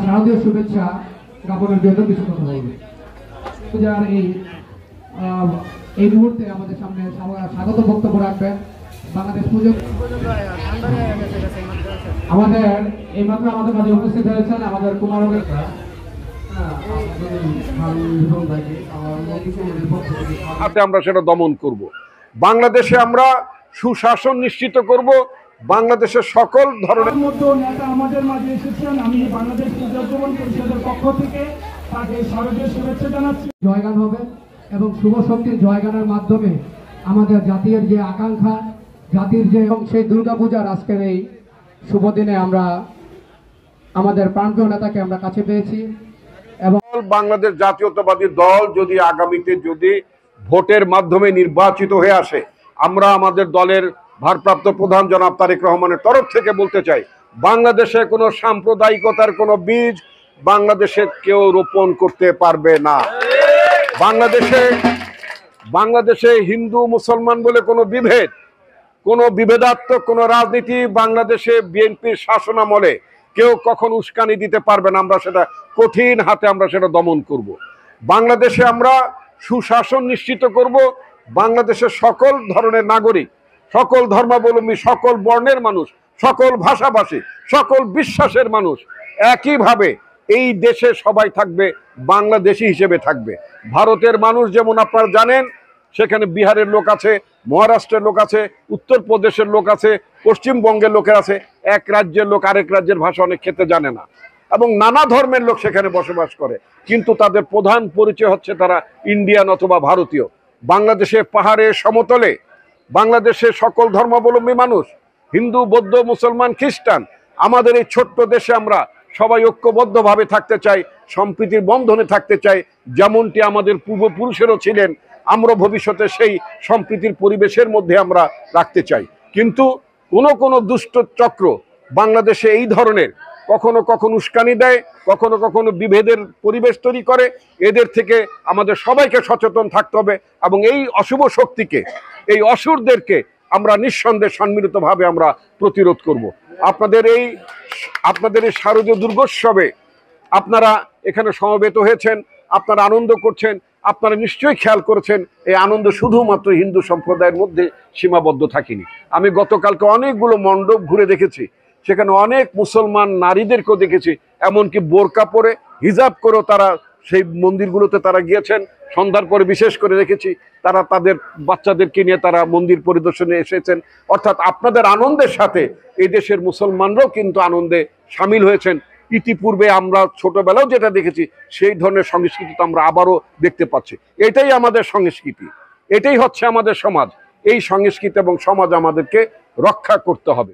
শারদীয় শুভেচ্ছা জ্ঞাপনের জন্য কিছু কথা বলবে। এই মুহূর্তে আমাদের সামনে স্বাগত বক্তব্য রাখবেন বাংলাদেশ পুজো। আমাদের এইমাত্র আমাদের মাঝে উপস্থিত হয়েছেন আমাদের কুমার। আমরা সেটা দমন করব। বাংলাদেশে আমরা সুশাসন নিশ্চিত করব। বাংলাদেশের সকল ধরনের নেতা আমাদের মাঝে এসেছেন। আমি বাংলাদেশ পুজোজ্জীবন পরিষদের পক্ষ থেকে তাকে শারদীয় শুভেচ্ছা জানাচ্ছি। জয়গান হবে এবং শুভ শক্তির জয়গানের মাধ্যমে আমাদের জাতির যে আকাঙ্ক্ষা, জাতির যে সেই দুর্গাপূজার আজকের এই শুভ দিনে আমরা আমাদের প্রাণপ্রিয় নেতাকে আমরা কাছে পেয়েছি। এবং বাংলাদেশ জাতীয়তাবাদী দল যদি আগামীতে যদি ভোটের মাধ্যমে নির্বাচিত হয়ে আসে, আমরা আমাদের দলের ভারপ্রাপ্ত প্রধান জনাব তারেক রহমানের তরফ থেকে বলতে চাই, বাংলাদেশে কোনো সাম্প্রদায়িকতার কোনো বীজ বাংলাদেশে কেউ রোপণ করতে পারবে না। বাংলাদেশে হিন্দু মুসলমান বলে কোনো বিভেদ, কোনো বিভেদাত্মক কোনো রাজনীতি বাংলাদেশে বিএনপির শাসনামলে কেউ কখন উস্কানি দিতে পারবে না। আমরা সেটা কঠিন হাতে আমরা সেটা দমন করব। বাংলাদেশে আমরা সুশাসন নিশ্চিত করব। বাংলাদেশের সকল ধরনের নাগরিক, সকল ধর্মাবলম্বী, সকল বর্ণের মানুষ, সকল ভাষাভাষী, সকল বিশ্বাসের মানুষ একইভাবে এই দেশে সবাই থাকবে, বাংলাদেশি হিসেবে থাকবে। ভারতের মানুষ যেমন আপনারা জানেন, সেখানে বিহারের লোক আছে, মহারাষ্ট্রের লোক আছে, উত্তরপ্রদেশের লোক আছে, পশ্চিমবঙ্গের লোকের আছে। এক রাজ্যের লোক আরেক রাজ্যের ভাষা অনেক খেতে জানে না এবং নানা ধর্মের লোক সেখানে বসবাস করে, কিন্তু তাদের প্রধান পরিচয় হচ্ছে তারা ইন্ডিয়ান অথবা ভারতীয়। বাংলাদেশে পাহাড়ের সমতলে বাংলাদেশের সকল ধর্মাবলম্বী মানুষ, হিন্দু, বৌদ্ধ, মুসলমান, খ্রিস্টান, আমাদের এই ছোট্ট দেশে আমরা সবাই ঐক্যবদ্ধভাবে থাকতে চাই, সম্প্রীতির বন্ধনে থাকতে চাই, যেমনটি আমাদের পূর্বপুরুষেরও ছিলেন। আমরা ভবিষ্যতে সেই সম্প্রীতির পরিবেশের মধ্যে আমরা রাখতে চাই। কিন্তু কোনো দুষ্ট চক্র বাংলাদেশে এই ধরনের কখনো কখনো উস্কানি দেয়, কখনো কখনো বিভেদের পরিবেশ তৈরি করে। এদের থেকে আমাদের সবাইকে সচেতন থাকতে হবে এবং এই অশুভ শক্তিকে, এই অসুরদেরকে আমরা নিঃসন্দেহে সম্মিলিতভাবে আমরা প্রতিরোধ করব। আপনাদের এই শারদীয় দুর্গোৎসবে আপনারা এখানে সমবেত হয়েছেন, আপনারা আনন্দ করছেন। আপনারা নিশ্চয়ই খেয়াল করেছেন এই আনন্দ শুধুমাত্র হিন্দু সম্প্রদায়ের মধ্যে সীমাবদ্ধ থাকেনি। আমি গতকালকে অনেকগুলো মণ্ডপ ঘুরে দেখেছি, সেখানে অনেক মুসলমান নারীদেরকেও দেখেছি, এমনকি বোরকা পরে হিজাব করেও তারা সেই মন্দিরগুলোতে তারা গিয়েছেন। সন্ধ্যার পরে বিশেষ করে দেখেছি তারা তাদের বাচ্চাদেরকে নিয়ে তারা মন্দির পরিদর্শনে এসেছেন। অর্থাৎ আপনাদের আনন্দের সাথে এই দেশের মুসলমানরাও কিন্তু আনন্দে সামিল হয়েছেন। ইতিপূর্বে আমরা ছোটবেলাও যেটা দেখেছি সেই ধরনের সংস্কৃতি তো আমরা আবারও দেখতে পাচ্ছি। এটাই আমাদের সংস্কৃতি, এটাই হচ্ছে আমাদের সমাজ। এই সংস্কৃতি এবং সমাজ আমাদেরকে রক্ষা করতে হবে।